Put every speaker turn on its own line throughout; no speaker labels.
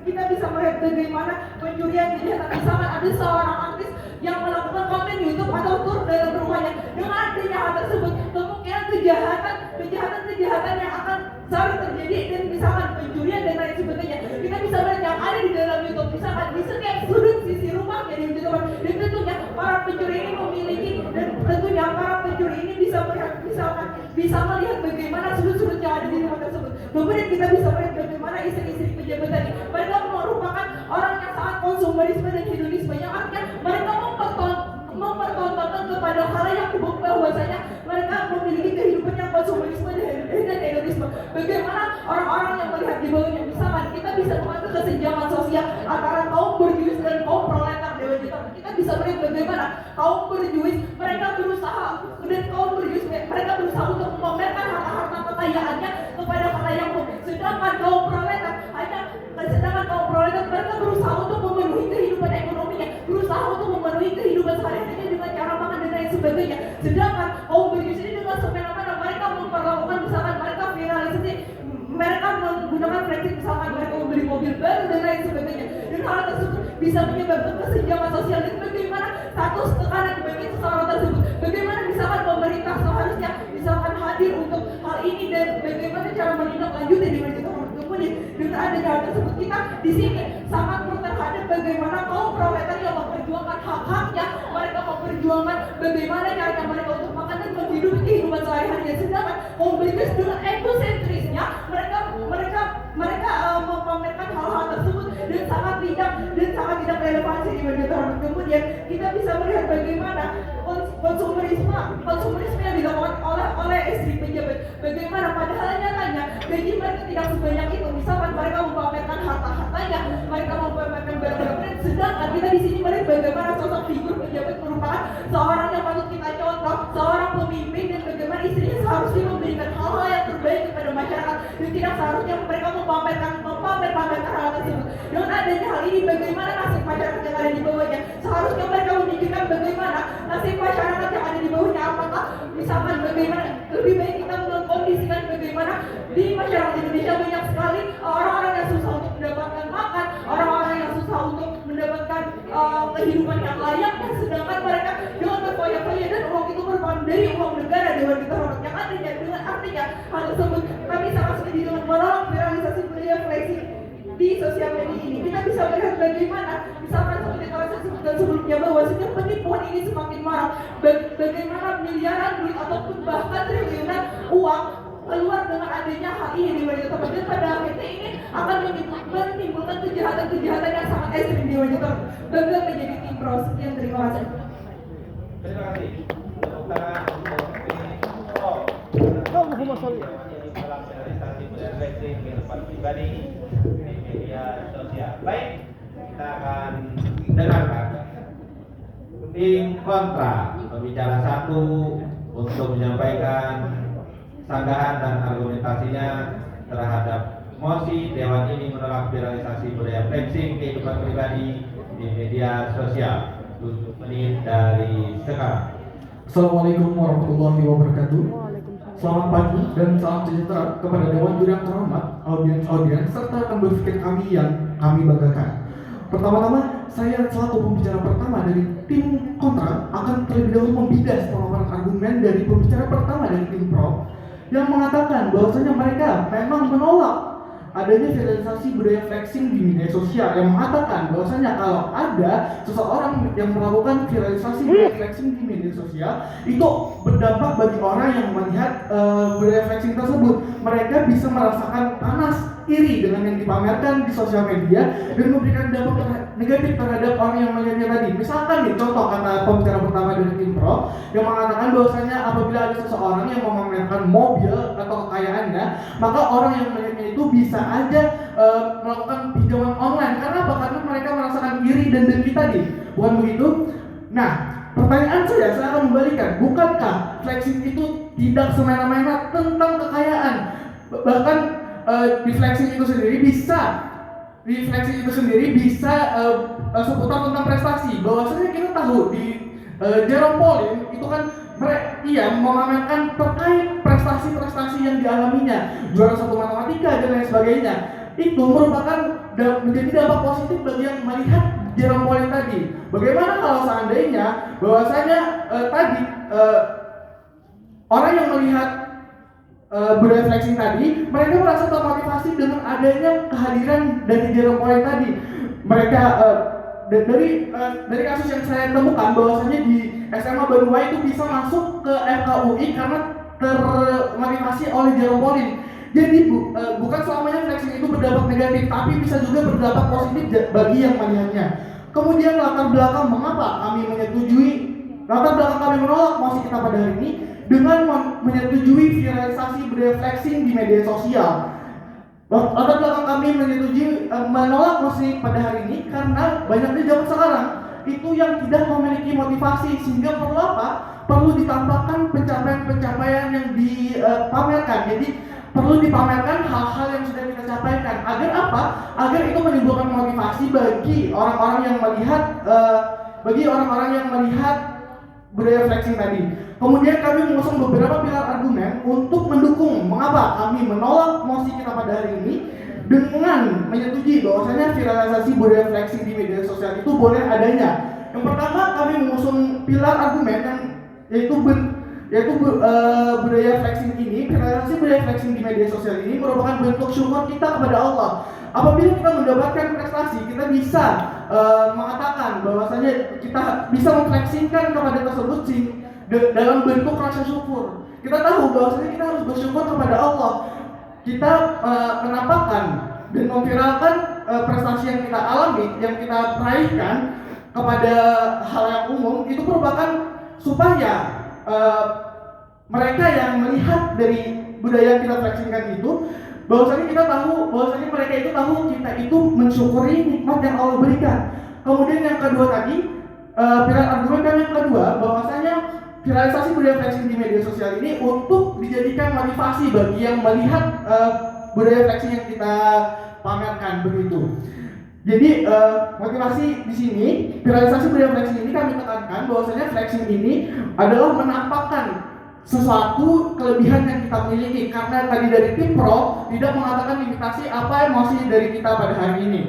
kita bisa melihat bagaimana pencurian kejahatan. Misalkan ada seorang artis yang melakukan konten YouTube atau tur dalam rumahnya. Dengan adanya hal tersebut, kemungkinan kejahatan yang akan selalu terjadi, dan misalkan pencurian dan lain sebagainya, kita bisa melihat yang ada di dalam YouTube. Misalkan di setiap sudut sisi rumahnya di YouTube, dan tentunya para pencuri ini memiliki, dan tentunya para pencuri ini bisa melihat bagaimana sudut-sudut yang ada di rumah tersebut. Kemudian kita bisa melihat bagaimana istri-istri pejabat tadi, mereka merupakan orang yang sangat konsumerisme dan hedonisme, yang artinya mereka mempertontonkan kepada khalayak bahwasanya mereka memiliki kehidupan yang konsumerisme dan hedonisme. Bagaimana orang-orang yang melihat di bawahnya, misalkan kita bisa mengatur kesenjangan sosial antara kaum berjuis dan kaum proletar dewa kita. Kita bisa melihat bagaimana kaum berjuis mereka berusaha untuk memamerkan harta kekayaannya kepada khalayak umum, sedangkan kaum proletar mereka berusaha untuk memenuhi kehidupan ekonominya, berusaha untuk memenuhi kehidupan sehari-harinya dengan cara makan dan lain sebagainya. Sedangkan kaum berjuis ini dengan semena-mena mereka memperlakukan, misalkan mereka viralisasi, mereka menggunakan flexing, misalkan mereka membeli mobil baru dan lain sebagainya. Dan hal tersebut bisa menyebabkan kesenjangan sosial, dan bagaimana status tekanan bagi seseorang tersebut. Bagaimana misalkan pemerintah seharusnya misalkan hadir untuk hal ini, dan bagaimana cara menindaklanjuti di mana. Kemudian dengan adanya hal tersebut, kita di sini sangat pro terhadap bagaimana kaum proletar yang memperjuangkan hak-haknya, mereka memperjuangkan bagaimana caranya mereka untuk makan dan menghidupi kehidupan sehari-harinya. Sedangkan kaum berjuis dengan egosentrisnya mereka memamerkan hal-hal tersebut dan sangat tidak relevansi di media tersebut. Kemudian kita bisa melihat bagaimana konsumerisme yang dilakukan oleh istri pejabat. Bagaimana padahal nyatanya gaji mereka tidak sebanyak itu. Misalkan mereka memamerkan harta-hartanya, mereka memamerkan barang-barang, sedangkan kita di sini melihat bagaimana sosok figur pejabat merupakan seorang yang patut kita contoh, seorang pemimpin, dan bagaimana istrinya seharusnya memberikan hal-hal yang terbaik kepada masyarakat, dan tidak seharusnya mereka memamerkan hal tersebut. Dengan adanya hal ini, bagaimana nasib masyarakat yang ada di bawahnya? Seharusnya mereka memikirkan bagaimana nasib masyarakat yang ada di bawahnya. Apakah misalkan bagaimana lebih baik kita mengkondisikan bagaimana di masyarakat Indonesia banyak sekali orang-orang yang susah untuk mendapatkan makan, orang-orang yang susah untuk mendapatkan kehidupan yang layak, dan sedangkan mereka dengan berfoya-foya, dan uang itu merupakan dari uang negara dewan kita hormat. Yang adanya dengan artinya hal tersebut, kami sangat setuju dengan menolak viralisasi budaya flexing di sosial media ini. Kita bisa melihat bagaimana misalkan seperti kalau saya sebutkan sebelumnya, bahwasanya penipuan ini semakin marak. Bagaimana miliaran duit ataupun bahkan triliunan uang keluar dengan adanya hal ini di media tersebut, dan pada akhirnya ini akan menimbulkan kejahatan yang sangat ekstrim di media tersebut. Bangga menjadi tim pro. Sekian, terima kasih.
Terima kasih. Dalam sosialisasi budaya flexing di tempat pribadi di media sosial. Baik, kita akan dengarkan tim kontra pembicara satu untuk menyampaikan sanggahan dan argumentasinya terhadap mosi Dewan ini menolak viralisasi budaya flexing kehidupan pribadi di media sosial. 7 menit dari sekarang.
Assalamualaikum warahmatullahi wabarakatuh. Selamat pagi dan salam sejahtera kepada Dewan Juri yang terhormat, audiens serta rekan berpikir kami yang kami banggakan. Pertama-tama, saya selaku pembicara pertama dari tim kontra akan terlebih dahulu membidas pemaparan argumen dari pembicara pertama dari tim pro yang mengatakan bahwasanya mereka memang menolak adanya viralisasi budaya flexing di media sosial, yang mengatakan bahwasanya kalau ada seseorang yang melakukan viralisasi budaya flexing di media sosial, itu berdampak bagi orang yang melihat budaya flexing tersebut. Mereka bisa merasakan panas, iri dengan yang dipamerkan di sosial media dan memberikan dampak negatif terhadap orang yang melihatnya tadi. Misalkan nih, contoh kata pembicara pertama dari tim pro yang mengatakan bahwasanya apabila ada seseorang yang memamerkan mobil atau kekayaannya, maka orang yang melihatnya itu bisa aja melakukan pinjaman online. Karena apa? Karena mereka merasakan iri dan dengki tadi. Bukan begitu? Nah, pertanyaan saya akan membalikan. Bukankah flexing itu tidak semena-mena tentang kekayaan? Bahkan di flexing itu sendiri bisa seputar tentang prestasi. Bahwasanya kita tahu di Jerome Pauline itu kan memamerkan terkait prestasi-prestasi yang dialaminya, juara 1 matematika dan lain sebagainya. Itu merupakan menjadi dampak positif bagi yang melihat Jerome Pauline tadi. Bagaimana kalau seandainya bahwasanya tadi orang yang melihat budaya flexing tadi, mereka merasa termotivasi dengan adanya kehadiran dari Jerome Pauline tadi. Mereka dari kasus yang saya temukan bahwasanya di SMA Baruwai itu bisa masuk ke FKUI karena termotivasi oleh Jerome Pauline. Jadi bukan selamanya flexing itu berdampak negatif, tapi bisa juga berdampak positif bagi yang melihatnya. Kemudian latar belakang mengapa kami menolak mosi kita pada hari ini dengan menyetujui viralisasi budaya flexing di media sosial. Latar belakang kami menolak mosi pada hari ini karena banyaknya zaman sekarang itu yang tidak memiliki motivasi, sehingga perlu apa? Perlu ditampakkan pencapaian-pencapaian yang dipamerkan. Jadi perlu dipamerkan hal-hal yang sudah kita capaikan. Agar apa? Agar itu menimbulkan motivasi bagi orang-orang yang melihat budaya flexing tadi. Kemudian kami mengusung beberapa pilar argumen untuk mendukung mengapa kami menolak mosi kita pada hari ini dengan menyetujui bahwasanya viralisasi budaya flexing di media sosial itu boleh adanya. Yang pertama, kami mengusung pilar argumen yang yaitu budaya flexing ini, viralisasi budaya flexing di media sosial ini merupakan bentuk syukur kita kepada Allah. Apabila kita mendapatkan prestasi, kita bisa mengatakan bahwasanya kita bisa memflexingkan kepada tersebut dalam bentuk rasa syukur. Kita tahu bahwasanya kita harus bersyukur kepada Allah. Kita menampakkan dan memviralkan prestasi yang kita alami, yang kita raihkan kepada hal yang umum, itu merupakan supaya mereka yang melihat dari budaya yang kita flexingkan itu, bahwasanya mereka itu tahu kita itu mensyukuri nikmat yang Allah berikan. Kemudian yang kedua tadi, pilar argumen kami yang kedua, bahwasanya viralisasi budaya flexing di media sosial ini untuk dijadikan motivasi bagi yang melihat budaya flexing yang kita pamerkan begitu. Jadi motivasi di sini, viralisasi budaya flexing ini kami tekankan bahwasanya flexing ini adalah menampakkan sesuatu kelebihan yang kita miliki, karena tadi dari tim pro tidak mengatakan limitasi apa emosi dari kita pada hari ini.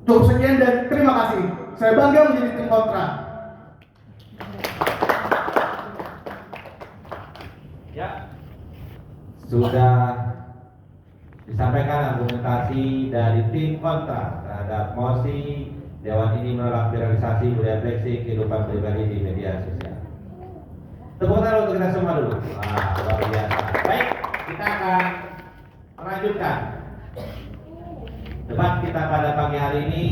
Cukup sekian dan terima kasih. Saya bangga menjadi tim kontra.
Ya, sudah disampaikan argumentasi dari tim kontra terhadap mosi Dewan ini menolak viralisasi budaya flexing kehidupan pribadi di media sosial. Tepuk tangan untuk kita semua dulu. Luar biasa. Baik, kita akan melanjutkan debat kita pada pagi hari ini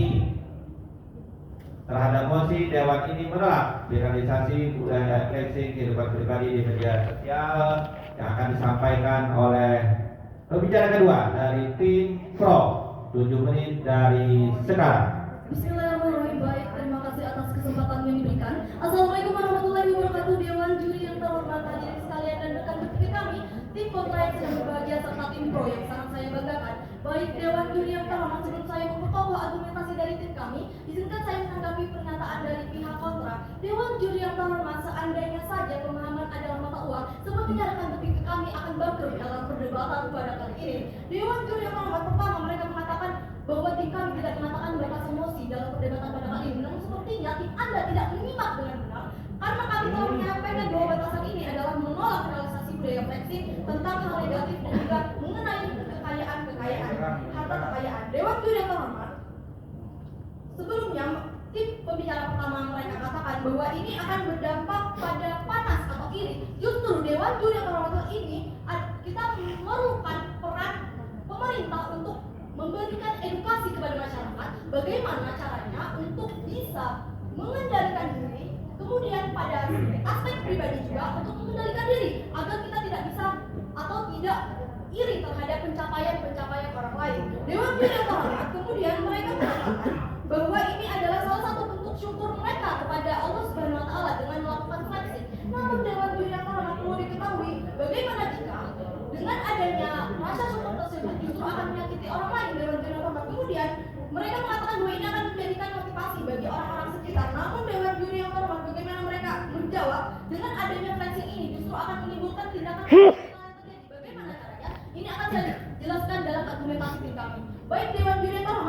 terhadap mosi Dewan ini menolak viralisasi budaya flexing kehidupan pribadi di media sosial yang akan disampaikan oleh pembicara kedua dari tim Pro. 7 menit dari sekarang.
Bismillahirrahmanirrahim. Baik, terima kasih atas kesempatan yang diberikan. Assalamualaikum warahmatullahi wabarakatuh. Dewan juri yang terhormat, hadirin sekalian dan rekan berpikir kami, tim kontra yang sedang berbahagia serta tim pro yang sangat saya banggakan. Baik, Dewan juri yang terhormat, sebelum saya memperkokoh argumentasi dari tim kami, izinkan saya menanggapi pernyataan dari pihak kontra. Dewan juri yang terhormat, seandainya saja pemahaman adalah mata uang, sepertinya rekan berpikir kami akan bangkrut dalam perdebatan pada kali ini. Dewan juri yang terhormat, pertama mereka mengatakan bahwa tim kami tidak mengatakan batas emosi dalam perdebatan pada kali ini. Namun sepertinya tim Anda tidak menyimak dengan benar, karena kami telah menyampaikan bahwa batasan ini adalah menolak realisasi budaya flexing tentang hal negatif dan juga mengenai harta kekayaan. Dewan juri yang terhormat, sebelumnya tim pembicara pertama mereka katakan bahwa ini akan berdampak pada panas atau iri. Justru Dewan juri yang terhormat ini kita memerlukan peran pemerintah untuk memberikan edukasi kepada masyarakat bagaimana caranya untuk bisa mengendalikan diri, kemudian pada aspek pribadi juga untuk mengendalikan diri agar kita tidak bisa atau tidak iri terhadap pencapaian orang lain. Dewan juri yang terhormat, kemudian mereka mengatakan bahwa ini adalah salah satu bentuk syukur mereka kepada Allah Subhanahu wa taala dengan melakukan flexing. Namun Dewan juri yang terhormat, perlu diketahui bagaimana jika dengan adanya rasa syukur tersebut justru akan menyakiti orang lain. Dewan juri yang terhormat, kemudian mereka mengatakan bahwa ini akan menjadikan motivasi bagi orang-orang sekitar. Namun Dewan juri yang terhormat, bagaimana mereka menjawab dengan adanya flexing ini justru akan menimbulkan tindakan bagaimana caranya? Ini akan saya jelaskan dalam argumentasi tim kami. Baik, Dewan juri yang terhormat,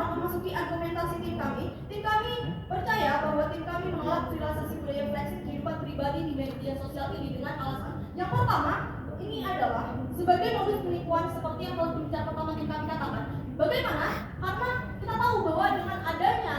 tim kami percaya bahwa tim kami menolak viralisasi budaya flexing kehidupan pribadi di media sosial ini dengan alasan yang pertama, ini adalah sebagai modus penipuan seperti yang telah berbicara pertama tim kami katakan. Bagaimana? Karena kita tahu bahwa dengan adanya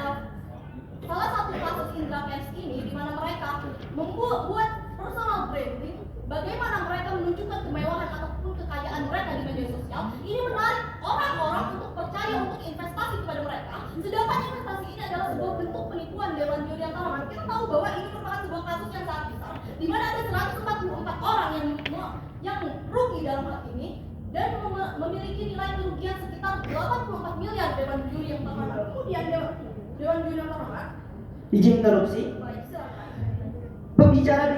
salah satu kasus Indra Kents ini di mana mereka membuat personal branding, bagaimana mereka menunjukkan kemewahan ataupun kekayaan mereka di media sosial, ini menarik orang-orang untuk percaya untuk investasi kepada mereka. Sedangkan investasi ini adalah sebuah bentuk penipuan Dewan Juri yang Taraman. Kita tahu bahwa ini merupakan sebuah kasus yang sangat besar, di mana ada 144 orang yang rugi dalam hal ini dan memiliki nilai kerugian sekitar 84 miliar Dewan Juri yang Taraman. Kemudian Dewan Juri yang Taraman.
Izin interupsi.
Baik, silakan.
Pembicara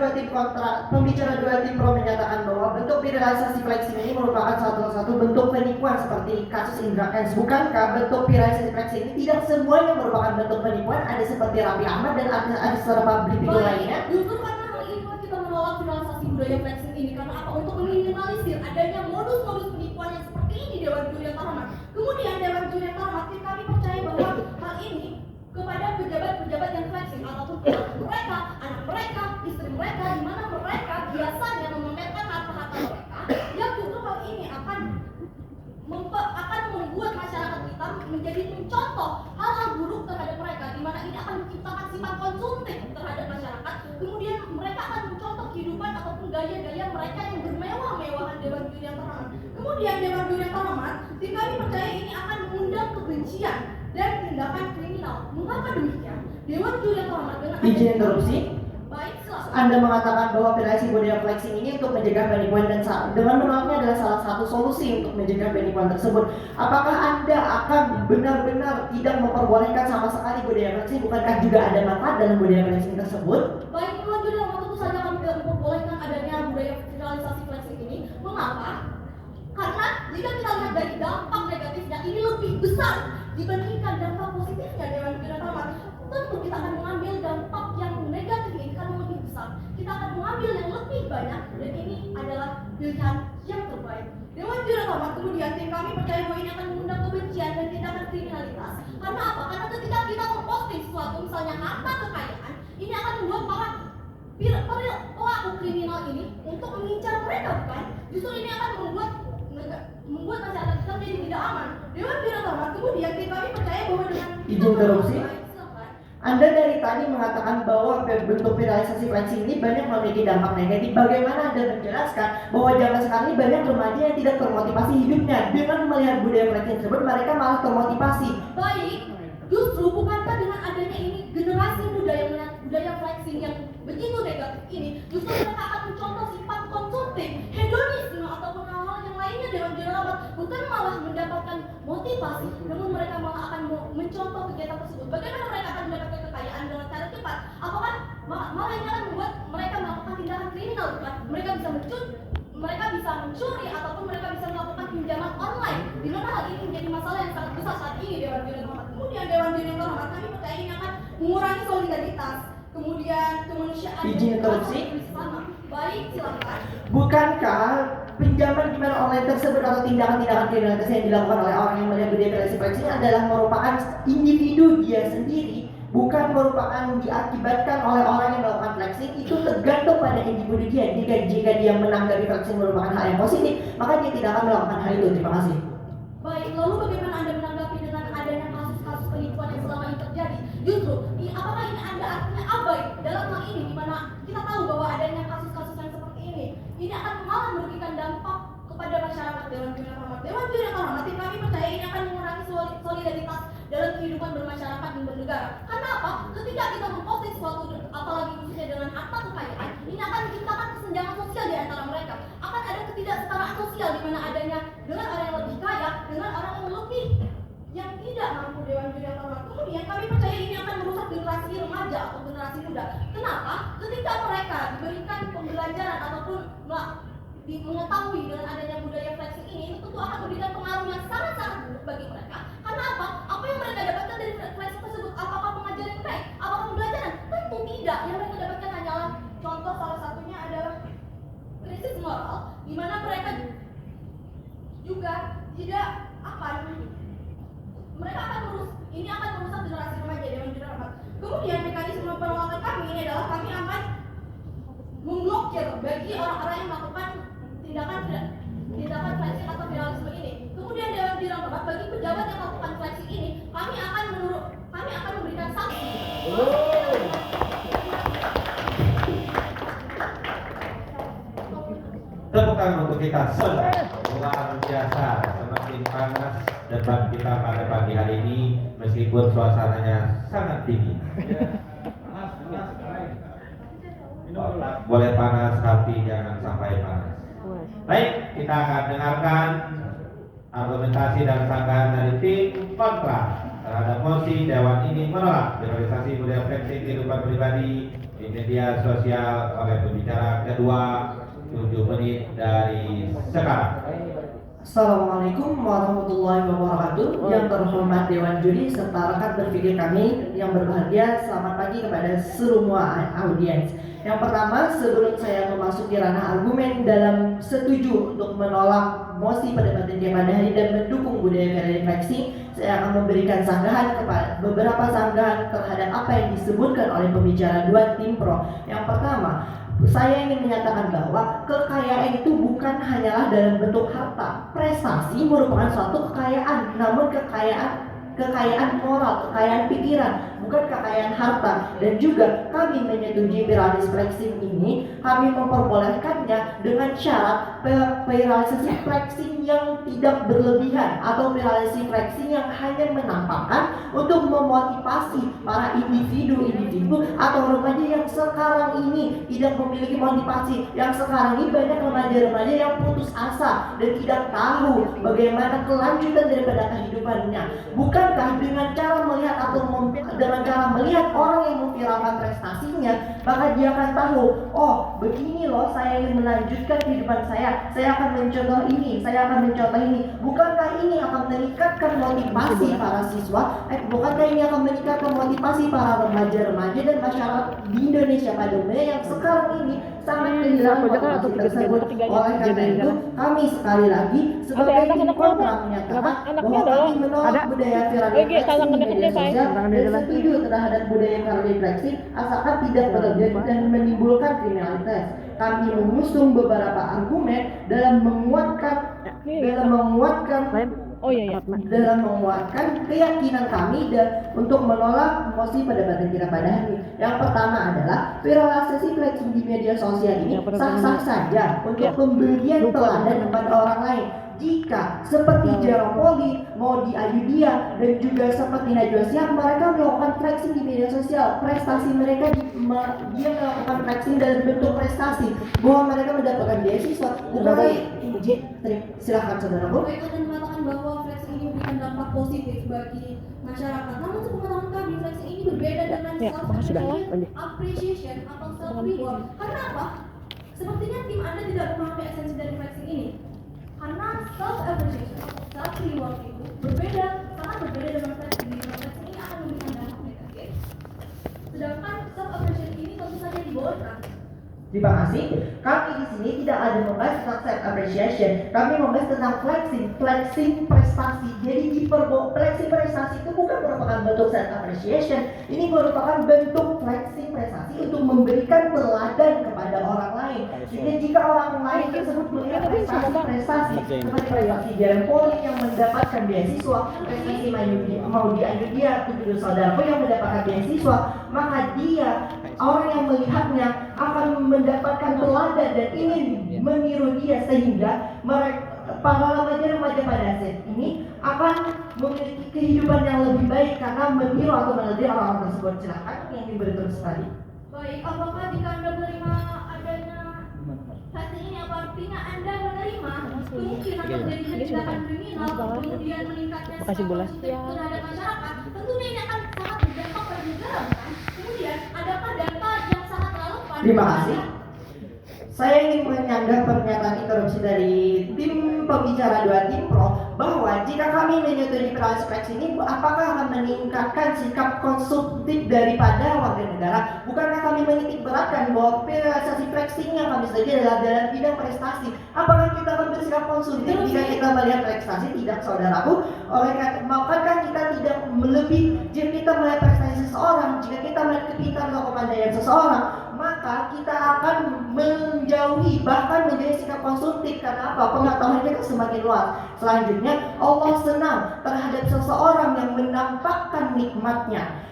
dua tim pro menyatakan bahwa bentuk viralisasi flexing ini merupakan satu bentuk penipuan seperti kasus Indra Kents. Bukankah bentuk viralisasi flexing ini tidak semuanya merupakan bentuk penipuan? Ada seperti Raffi Ahmad dan ada beberapa video lainnya.
Justru karena hal ini kita menolak viralisasi budaya flexing ini karena apa? Untuk meminimalisir adanya modus-modus penipuan yang seperti ini di Dewan Juri yang Taraman. Kemudian Dewan Juri yang Taraman, kami percaya bahwa hal ini kepada pejabat-pejabat yang flexing ataupun mereka, anak mereka, istri mereka, di mana mereka biasanya memamerkan harta-harta mereka, yang justru hal ini akan membuat masyarakat kita menjadi mencontoh hal-hal buruk terhadap mereka, di mana ini akan menciptakan sifat konsumtif terhadap masyarakat. Kemudian mereka akan mencontoh kehidupan ataupun gaya-gaya mereka yang bermewah-mewahan Dewan Juri yang Taraman. Kemudian Dewan Juri yang Taraman, kami percaya ini akan mengundang kebencian dan tindakan kriminal. Mengapa demikian? Dewan Juri yang Taraman dengan
Izin interupsi.
baik, silakan.
Anda mengatakan bahwa viralisasi budaya flexing ini untuk mencegah penipuan dan dengan menolaknya adalah salah satu solusi untuk mencegah penipuan tersebut. Apakah Anda akan benar-benar tidak memperbolehkan sama sekali budaya flexing? Bukankah juga ada manfaat dalam budaya flexing tersebut?
Baik, Dewan Juri yang tentu saja kami tidak memperbolehkan adanya budaya viralisasi flexing ini. Mengapa? Karena jika kita lihat dari dampak negatifnya ini lebih besar dibandingkan dampak positifnya Dewan Juri yang Taraman. Tentu kita akan mengambil dampak yang negatif ini karena lebih besar. Kita akan mengambil yang lebih banyak dan ini adalah pilihan yang terbaik. Dewan Juri yang Taraman, kemudian tim kami percaya bahwa ini akan mengundang kebencian dan tindakan kriminalitas. Karena apa? Karena ketika kita memposting sesuatu, misalnya harta kekayaan, ini akan membuat para pelaku kriminal ini untuk mengincar mereka, bukan? Justru ini akan membuat masyarakat kita menjadi tidak aman. Dewan Juri yang Taraman, kemudian tim kami percaya bahwa dengan
Izin interupsi.
Baik, silakan.
Anda dari tadi mengatakan bahwa bentuk viralisasi flexing ini banyak memiliki dampak negatif. Bagaimana Anda menjelaskan bahwa zaman sekarang ini banyak remaja yang tidak termotivasi hidupnya dengan melihat budaya flexing tersebut, mereka malah termotivasi.
Baik, justru bukankah dengan adanya ini generasi muda yang melihat budaya flexing yang begitu negatif ini, justru mereka akan mencontoh sifat konsumtif, hedonisme ataupun hal-hal yang lainnya Dewan Juri yang Taraman, bukan malah mendapatkan motivasi, namun mereka malah akan mencontoh kegiatan tersebut. Bagaimana mereka akan mendapatkan kekayaan dengan cara cepat? Apakah malah ini akan membuat mereka melakukan tindakan kriminal, bukan? Mereka bisa mencuri ataupun mereka bisa melakukan pinjaman online, di mana hal ini menjadi masalah yang sangat besar saat ini Dewan Juri yang Taraman. Kemudian Dewan Juri yang Taraman, kami percaya ini akan mengurangi solidaritas, kemudian kemanusiaan.
Izin interupsi.
Baik, silakan.
Bukankah pinjaman di mana online tersebut atau tindakan-tindakan kriminalitas yang dilakukan oleh orang yang melihat budaya viralisasi flexing adalah merupakan individu dia sendiri, bukan merupakan diakibatkan oleh orang yang melakukan flexing? Itu tergantung pada individu dia. Jika dia menanggapi flexing merupakan hal yang positif, maka dia tidak akan melakukan hal itu. Terima kasih.
Baik, lalu bagaimana Anda menanggapi dengan adanya kasus-kasus penipuan yang selama ini terjadi? Justru, apakah ini Anda artinya abai dalam hal ini, di mana kita tahu bahwa adanya kasus-kasus yang seperti ini akan malah memberikan dampak kepada masyarakat Dewan Juri yang Taraman. Dewan Juri yang Taraman, tim kami percaya ini akan mengurangi solidaritas dalam kehidupan bermasyarakat dan bernegara. Karena apa? Ketika kita memposting sesuatu, apalagi khususnya dengan harta kekayaan, ini akan menciptakan kesenjangan sosial di antara mereka. Akan ada ketidaksetaraan sosial di mana adanya dengan orang yang lebih kaya, dengan orang yang tidak mampu Dewan Juri yang Taraman. Kemudian kami percaya ini akan merusak generasi remaja atau generasi muda. Kenapa? Ketika mereka diberikan pembelajaran ataupun mengetahui dengan adanya budaya flexing ini, itu tentu akan memberikan pengaruh yang sangat-sangat buruk bagi mereka. Karena apa? Apa yang mereka dapatkan dari flexing tersebut? Apakah pengajaran yang baik? Apakah pembelajaran? Tentu tidak. Yang mereka dapatkan hanyalah contoh salah satunya adalah krisis moral, di mana mereka juga tidak akan merusak generasi Kemudian mekanisme penolakan kami ini adalah kami akan memblokir bagi orang-orang yang melakukan tindakan flexing atau viralisme ini. Kemudian Dewan Juri Hormat bagi pejabat yang melakukan flexing ini, kami akan memberikan sanksi.
Tepuk tangan untuk kita semua. Luar biasa, semakin panas debat kita pada pagi hari ini meskipun suasananya sangat dingin. Otak boleh panas tapi jangan sampai panas. Baik, kita akan dengarkan argumentasi dan sanggahan dari tim kontra terhadap mosi Dewan ini menolak liberalisasi budaya flexing kehidupan pribadi di media sosial oleh pembicara kedua 7 menit dari sekarang.
Assalamualaikum warahmatullahi wabarakatuh. Yang terhormat Dewan Juri serta rekan berpikir kami yang berbahagia, selamat pagi kepada semua audiens. Yang pertama, sebelum saya memasuki ranah argumen dalam setuju untuk menolak mosi perdebatan pada hari dan mendukung budaya refleksi, saya akan memberikan sanggahan kepada beberapa sanggahan terhadap apa yang disebutkan oleh pembicara dua tim pro. Yang pertama, saya ingin menyatakan bahwa kekayaan itu bukan hanyalah dalam bentuk harta. Prestasi merupakan suatu kekayaan, namun kekayaan moral, kekayaan pikiran, bukan kekayaan harta. Dan juga kami menyetujui viralisasi flexing ini, kami memperbolehkannya dengan syarat viralisasi flexing yang tidak berlebihan atau viralisasi flexing yang hanya menampakkan untuk memotivasi para individu atau remaja yang sekarang ini tidak memiliki motivasi, yang sekarang ini banyak remaja-remaja yang putus asa dan tidak tahu bagaimana kelanjutan daripada kehidupannya. Bukankah dengan cara melihat dengan cara melihat orang yang memviralkan prestasinya, maka dia akan tahu, oh begini loh saya ingin melanjutkan kehidupan saya akan mencontoh ini, saya akan mencontoh ini. Bukankah ini akan meningkatkan motivasi para siswa? Bukankah ini akan meningkatkan motivasi para remaja-remaja dan masyarakat di Indonesia pada umumnya yang sekarang ini sangat kehilangan motivasi tersebut? Oleh karena itu, kami sekali lagi sebagai tim kontra menyatakan bahwa kami menolak budaya viralisasi di media sosial dan setuju terhadap budaya viralisasi asalkan tidak berlebihan dan menimbulkan kriminalitas. Kami mengusung beberapa argumen dalam menguatkan keyakinan kami dan untuk menolak mosi perdebatan kita pada hari. Yang pertama adalah viralisasi flexing di media sosial ini sah-sah saja untuk pemberian teladan kepada orang lain. Jika seperti Jerome Pauline, Maudy Ayudhya dan juga seperti Najwa Shihab, mereka melakukan flexing di media sosial, prestasi mereka dia melakukan flexing dalam bentuk prestasi bahwa mereka mendapatkan beasiswa. Silakan saudaraku.
Mereka akan mengatakan bahwa flexing ini memberikan dampak positif bagi masyarakat. Namun sepengetahuan kami, flexing ini berbeda dengan self-appreciation atau self-reward. Karena apa? Sepertinya tim Anda tidak memahami esensi dari flexing ini. Karena self-appreciation atau self-reward itu sangat berbeda dengan flexing. Flexing ini akan memberikan dampak negatif. Sedangkan self-appreciation ini tentu saja dibolehkan.
Terima kasih. Kami di sini tidak ada membahas tentang self appreciation. Kami membahas tentang flexing prestasi. Jadi flexing prestasi itu bukan merupakan bentuk self appreciation. Ini merupakan bentuk flexing prestasi untuk memberikan teladan kepada orang lain. Jadi jika orang lain tersebut melihat prestasi seperti prestasi Jerome Pauline yang mendapatkan beasiswa, prestasi Maudy Ayudhya, tujuh saudaraku yang mendapatkan beasiswa, maka dia orang yang melihatnya akan mendapatkan teladan dan ingin meniru dia sehingga para remaja-remaja pada saat ini akan memiliki kehidupan yang lebih baik karena meniru atau meneladani orang-orang tersebut. Silakan yang diberi terus tadi.
Baik, apakah jika Anda menerima adanya flexing ini, apa artinya Anda menerima kemungkinan terjadinya tindakan kriminal kemudian meningkatnya sikap positif terhadap masyarakat? Tentunya ini akan sangat berdampak pada negara, kan? Kemudian adakah data yang sangat relevan?
Terima kasih. Saya ingin menyanggah pernyataan interupsi dari tim pembicara dua tim pro bahwa jika kami menyetujui viralisasi flexing ini, apakah akan meningkatkan sikap konstruktif daripada warga negara? Bukankah kami menitik beratkan bahwa viralisasi flexing yang kami setujui adalah dalam bidang prestasi? Apakah kita akan bersikap konstruktif jika kita melihat prestasi? Tidak, saudaraku. Maukah kita tidak jika kita melihat prestasi seseorang, jika kita pintar atau kepandaian seseorang, maka kita akan menjauhi, bahkan menjadi sikap konsumtif. Karena apa? Pengetahuan kita semakin luas. Selanjutnya, Allah senang terhadap seseorang yang menampakkan nikmatnya.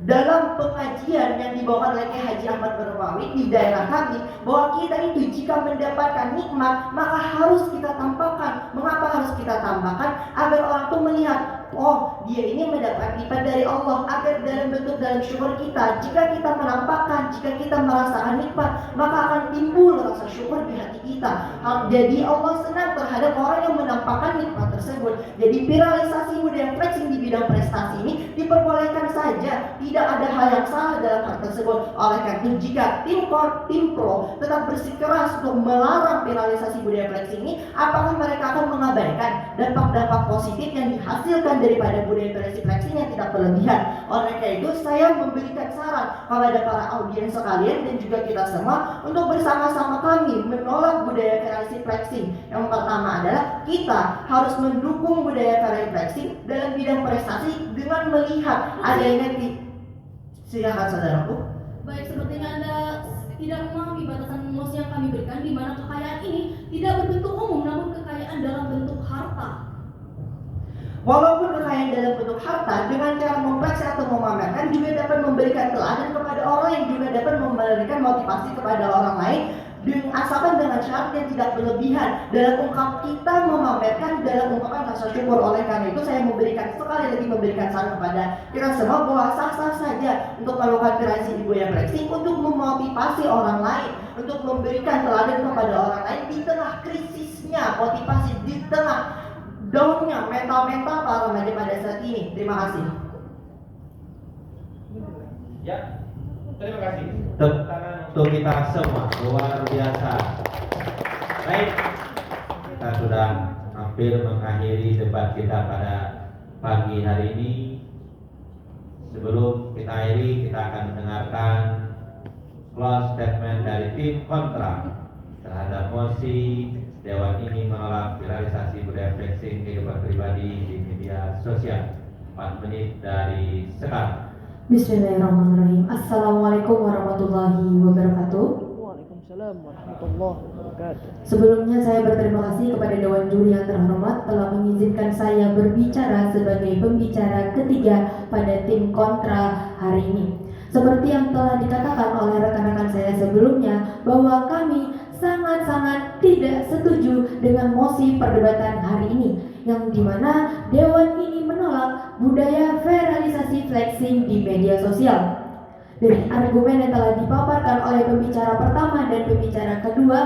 Dalam pengajian yang dibawakan oleh Haji Ahmad Berwawi di daerah kami, bahwa kita itu jika mendapatkan nikmat maka harus kita tampakkan. Mengapa harus kita tampakkan? Agar orang tuh melihat, oh dia ini mendapat nikmat dari Allah, agar dalam syukur kita, jika kita menampakkan, jika kita merasakan nikmat, maka akan timbul rasa syukur di hati kita. Jadi Allah senang terhadap orang yang menampakkan nikmat tersebut. Jadi viralisasi budaya flexing di bidang prestasi ini diperbolehkan saja, tidak ada hal yang salah dalam hal tersebut. Oleh karena itu, jika tim pro tetap bersikeras untuk melarang viralisasi budaya flexing ini, apakah mereka akan mengabaikan dampak-dampak positif yang dihasilkan daripada budaya flexing yang tidak berlebihan? Oleh karena itu, saya memberikan saran kepada para audiens sekalian dan juga kita semua untuk bersama-sama kami menolak budaya viralisasi flexing. Yang pertama adalah kita harus mendukung budaya viralisasi flexing dalam bidang prestasi dengan melihat adanya silakan saudaraku.
Baik, sepertinya Anda tidak memahami batasan emosi yang kami berikan, di mana kekayaan ini tidak berbentuk umum, namun kekayaan dalam bentuk harta.
Walaupun kekayaan dalam bentuk harta, dengan cara memflex atau memamerkan juga dapat memberikan teladan kepada orang, yang juga dapat memberikan motivasi kepada orang lain, asalkan dengan syarat yang tidak berlebihan dalam ungkap kita memamerkan dalam ungkapan rasa syukur. Oleh karena itu, saya sekali lagi memberikan saran kepada kita semua bahwa sah-sah saja untuk melakukan viralisasi di budaya flexing untuk memotivasi orang lain, untuk memberikan teladan kepada orang lain di tengah krisisnya motivasi, di tengah downnya mental para remaja pada saat ini. Terima kasih.
Ya, terima kasih. Tepuk tangan untuk kita semua, luar biasa. Baik, kita sudah hampir mengakhiri debat kita pada pagi hari ini. Sebelum kita akhiri, kita akan mendengarkan close statement dari tim kontra terhadap mosi Dewan ini menolak viralisasi budaya flexing kehidupan pribadi di media sosial. 4 menit dari sekarang.
Bismillahirrahmanirrahim. Assalamualaikum warahmatullahi wabarakatuh.
Waalaikumsalam warahmatullahi wabarakatuh.
Sebelumnya saya berterima kasih kepada Dewan Juri yang terhormat telah mengizinkan saya berbicara sebagai pembicara ketiga pada tim kontra hari ini. Seperti yang telah dikatakan oleh rekan-rekan saya sebelumnya, bahwa kami sangat-sangat tidak setuju dengan mosi perdebatan hari ini, yang dimana Dewan ini menolak budaya viralisasi flexing di media sosial. Dari argumen yang telah dipaparkan oleh pembicara pertama dan pembicara kedua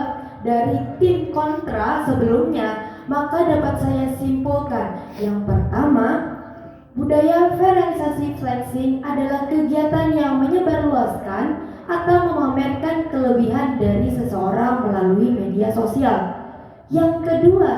dari tim kontra sebelumnya, maka dapat saya simpulkan, yang pertama, budaya viralisasi flexing adalah kegiatan yang menyebarluaskan atau memamerkan kelebihan dari seseorang melalui media sosial. Yang kedua,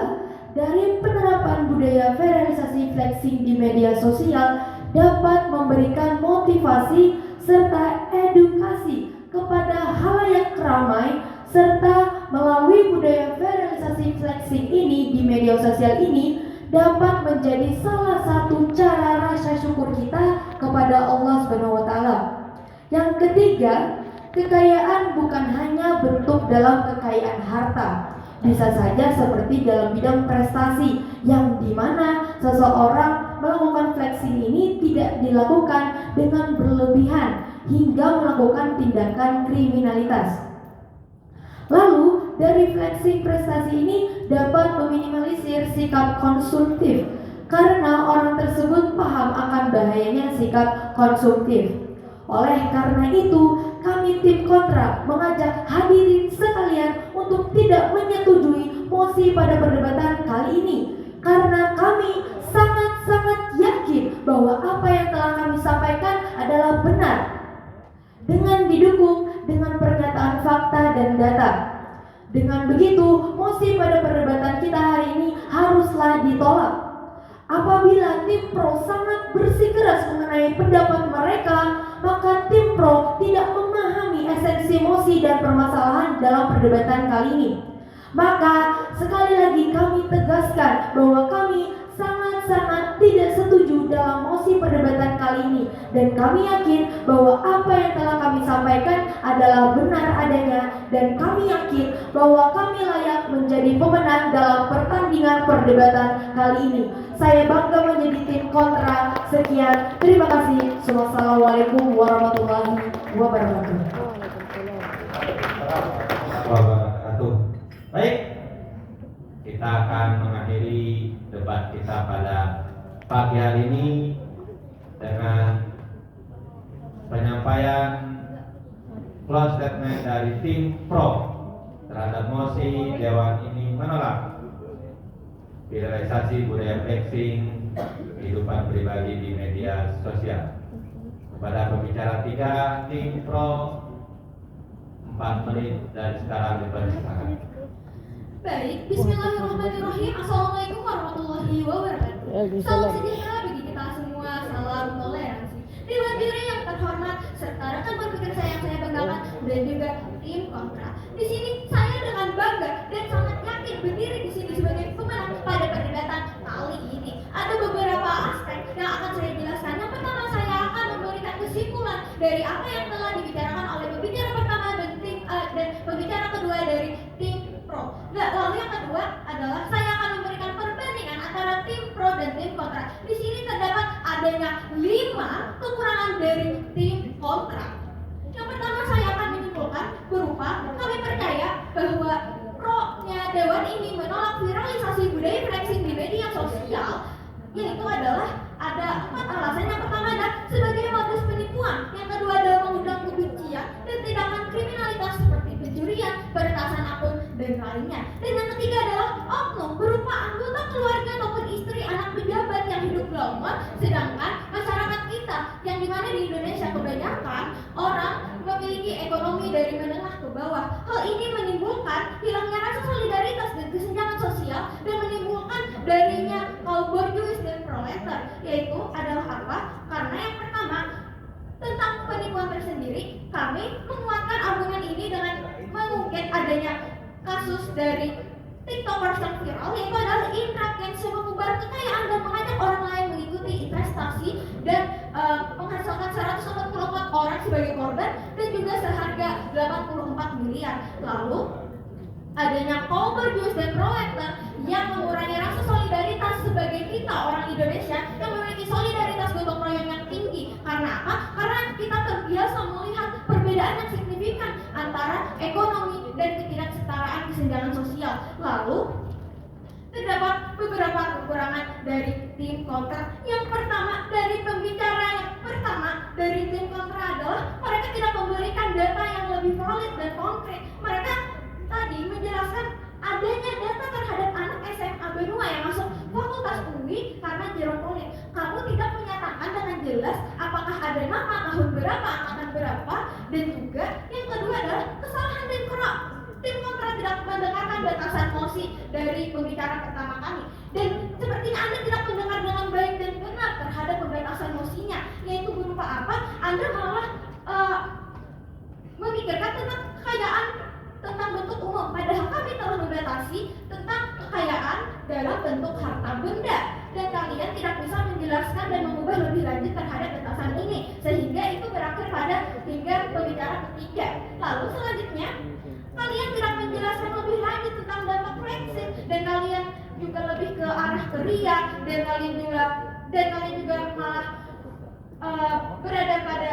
dari penerapan budaya viralisasi flexing di media sosial dapat memberikan motivasi serta edukasi kepada halayak ramai, serta melalui budaya viralisasi flexing ini di media sosial ini dapat menjadi salah satu cara rasa syukur kita kepada Allah Subhanahu wa taala. Yang ketiga, kekayaan bukan hanya bentuk dalam kekayaan harta. Bisa saja seperti dalam bidang prestasi, yang dimana seseorang melakukan flexing ini tidak dilakukan dengan berlebihan hingga melakukan tindakan kriminalitas. Lalu dari flexing prestasi ini dapat meminimalisir sikap konsumtif, karena orang tersebut paham akan bahayanya sikap konsumtif. Oleh karena itu, kami tim kontra mengajak hadirin sekalian untuk tidak menyetujui mosi pada perdebatan kali ini, karena kami sangat-sangat yakin bahwa apa yang telah kami sampaikan adalah benar, dengan didukung dengan pernyataan fakta dan data. Dengan begitu, mosi pada perdebatan kita hari ini haruslah ditolak. Apabila tim pro sangat bersikeras mengenai pendapat mereka, maka tim pro tidak memahami esensi mosi dan permasalahan dalam perdebatan kali ini. Maka sekali lagi kami tegaskan bahwa kami sangat-sangat tidak setuju dalam mosi perdebatan kali ini, dan kami yakin bahwa apa yang telah kami sampaikan adalah benar adanya, dan kami yakin bahwa kami layak menjadi pemenang dalam pertandingan perdebatan kali ini. Saya bangga menjadi tim kontra. Sekian, terima kasih. Wassalamualaikum warahmatullahi wabarakatuh.
Wabarakatuh. Baik, kita akan mengakhiri debat kita pada pagi hari ini dengan penyampaian close statement dari tim pro terhadap mosi Dewan ini menolak viralisasi budaya flexing kehidupan pribadi di media sosial. Kepada pembicara 3 tim pro 4 menit dari sekarang dipersilakan.
Baik, bismillahirrahmanirrahim. Assalamualaikum warahmatullahi wabarakatuh. Salam sejahtera bagi kita semua, salam toleransi. Dewan juri yang terhormat serta rekan berpikir saya yang saya banggakan dan juga tim kontra. Di sini saya dengan bangga dan sangat yakin berdiri di sini sebagai pemenang pada perdebatan kali ini. Ada beberapa aspek yang akan saya jelaskan. Yang pertama, saya akan memberikan kesimpulan dari apa yang telah dibicarakan oleh pembicara pertama dan pembicara kedua dari tim pro. Lalu yang kedua adalah saya akan memberikan perbandingan antara tim pro dan tim kontra. Di sini terdapat adanya 5 kekurangan dari tim kontra. Yang pertama, saya akan menyimpulkan berupa kami percaya bahwa pro-nya Dewan ini menolak viralisasi budaya flexing di media sosial, yaitu adalah ada 4 alasan. Yang pertama adalah sebagai modus penipuan, yang kedua adalah mengundang kebencian dan tindakan kriminalitas seperti pencurian, peretasan akun dan lainnya, dan yang ketiga adalah oknum berupa anggota keluarga ataupun istri anak pejabat yang hidup lama, sedangkan masyarakat kita yang dimana di Indonesia kebanyakan orang memiliki ekonomi dari menengah ke bawah. Hal ini menimbulkan hilangnya rasa solidaritas dan kesenjangan sosial dan menimbulkan darinya kaum borjuis dan proletar, yaitu adalah apa? Karena yang pertama, tentang penipuan tersendiri, kami menguatkan argumen ini dengan mengungkit adanya kasus dari TikTokers yang viral, yaitu adalah Indra Kents yang mengumbar kekayaan dan mengajak orang lain mengikuti investasi dan menghasilkan 144 orang sebagai korban dan juga seharga 84 miliar. Lalu adanya kaum borjuis dan proletar yang mengurangi rasa solidaritas sebagai kita orang Indonesia yang memiliki solidaritas gotong royong yang tinggi. Karena apa? Karena kita terbiasa melihat perbedaan yang signifikan antara ekonomi dan ketidaksetaraan kesenjangan sosial. Lalu terdapat beberapa kekurangan dari tim kontra. Yang pertama, dari pembicara yang pertama dari tim kontra adalah mereka tidak memberikan data yang lebih valid dan konkret. Mereka tadi menjelaskan adanya data terhadap anak SMA Benua yang masuk Fakultas UI karena jeropolin. Kamu tidak menyatakan dengan jelas apakah ada nama, tahun berapa, angkatan berapa, dan juga yang kedua adalah kesalahan dan kerap. Tim kontra tidak mendengarkan batasan mosi dari pembicara pertama kami, dan sepertinya Anda tidak mendengar dengan baik dan benar terhadap pembatasan mosinya, yaitu berupa apa? Anda malah memikirkan tentang kekayaan tentang bentuk umum, padahal kami telah membatasi tentang kekayaan dalam bentuk harta benda, dan kalian tidak bisa menjelaskan dan mengubah lebih lanjut terhadap batasan ini, sehingga itu berakhir pada hingga pembicara ketiga. Lalu selanjutnya, kalian tidak menjelaskan lebih lanjut tentang dampak flexing, dan kalian juga lebih ke arah teriak, dan kalian juga malah berada pada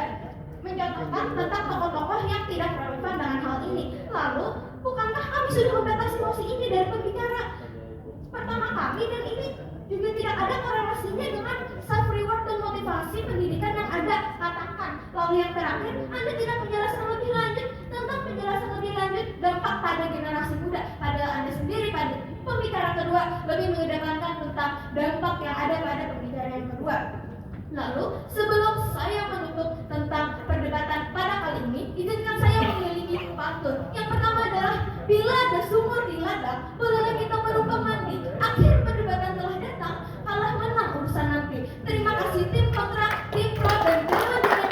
mencontohkan tentang tokoh-tokoh yang tidak relevan dengan hal ini. Lalu, bukankah kami sudah membatasi mosi ini dari pembicara pertama kami, dan ini juga tidak ada korelasinya dengan self reward dan motivasi pendidikan yang Anda katakan. Lalu yang terakhir, Anda tidak menjelaskan lebih lanjut tentang penjelasan lebih lanjut dampak pada generasi muda. Padahal Anda sendiri pada pembicara kedua lebih mengedepankan tentang dampak yang ada pada pembicara yang kedua. Lalu, sebelum saya menutup tentang perdebatan pada kali ini, izinkan saya memiliki pantun. Yang pertama adalah, bila ada sumur di ladang, bolehlah kita menumpang mandi. Akhir perdebatan telah datang, kalah menang urusan nanti. Terima kasih tim kontra, tim pro, dan Dewan Juri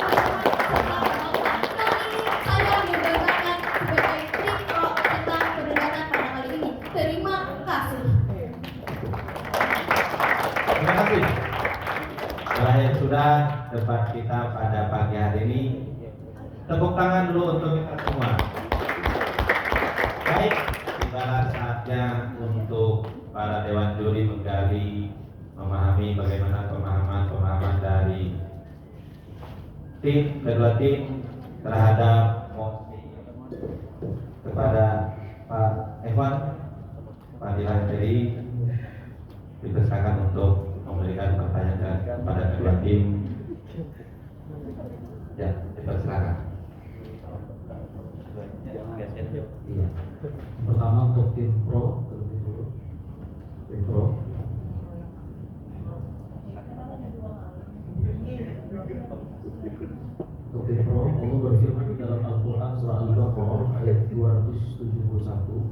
serta penonton. Kali ini saya membanggakan sebagai tim pro tentang perdebatan pada kali ini. Terima kasih.
Terima kasih. debat kita pada pagi hari ini. Tepuk tangan dulu untuk kita semua. Baik, tibalah saatnya untuk para dewan juri menggali, memahami bagaimana pemahaman dari kedua tim terhadap mosi. Kepada Pak Evan, Pak Dilan Ferry dipersilakan untuk memberikan pertanyaan kepada kedua tim. Ya, dipersilakan.
Iya. Pertama untuk tim pro, tim pro. Untuk tim pro, Allah berfirman di dalam Al-Quran surah Al-Baqarah ayat 271,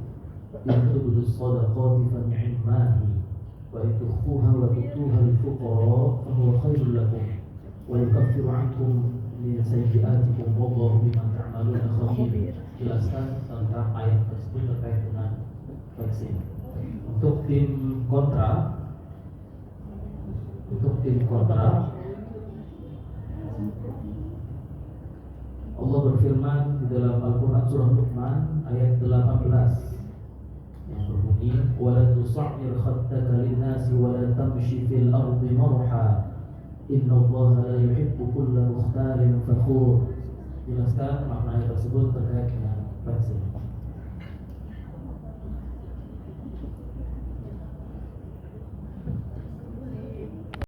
"In tubdu shadaqati fa ni'mahi, wa in tukhfuha wa tu'tuha lil-fuqara fa huwa khairul lakum, wa yukaffiru 'ankum min sayyi'atikum wallahu bima ta'maluna khabir." Jelaskan tentang ayat tersebut terkait dengan vaksin. Untuk tim kontra, Allah berfirman di dalam Al-Quran surah Luqman ayat 18 yang berbunyi, "Wa la tus'ir khaddaka lin-nasi wa la tamshi fil ardi marha, innallaha la yuhibbu kulla mukhtalin fakhur." Jelaskan makna ayat tersebut terkait dengan vaksin.